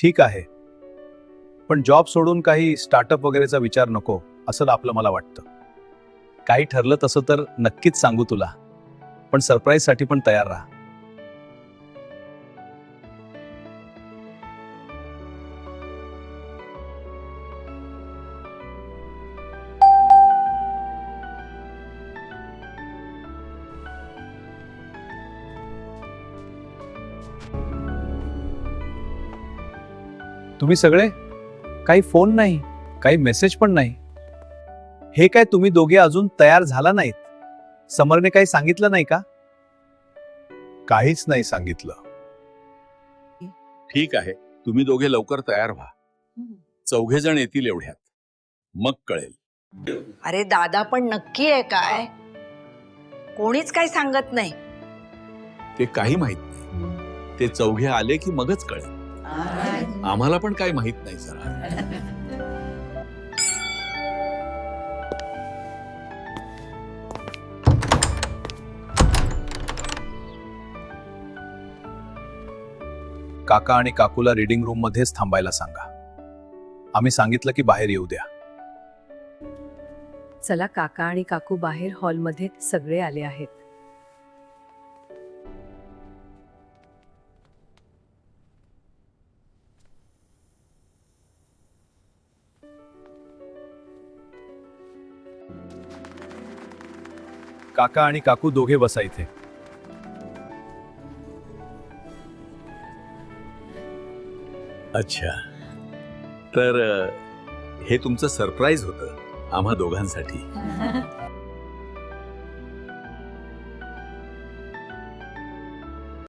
ठीक आहे, पण जॉब सोडून काही स्टार्टअप वगैरेचा विचार नको असं आपलं मला वाटतं. काही ठरलं तसं तर नक्कीच सांगू तुला, पण सरप्राईजसाठी पण तयार राहा. तुम्ही सगळे? काही फोन नाही, काही मेसेज पण नाही. हे काय तुम्ही दोघे अजून तयार झाला नाहीत? समरने काही सांगितलं नाही का? काहीच नाही सांगितलं. ठीक आहे, तुम्ही दोघे लवकर तयार व्हा. 4 जण येतील एवढ्यात, मग कळेल. अरे दादा, पण नक्की आहे काय? कोणीच काही सांगत नाही. ते काही माहित नाही. ते 4 आले की मगच कळेल. आम्हाला पण काही माहित नाही जरा. काका आणि काकूला रीडिंग रूम मध्येच थांबायला सांगा. आम्ही सांगितलं की बाहेर येऊ द्या. चला, काका आणि काकू बाहेर हॉलमध्ये सगळे आले आहेत. काका आणि काकू दोघे बसा इथे. अच्छा, तर हे तुमचं सरप्राईज होतं आम्हा दोघांसाठी.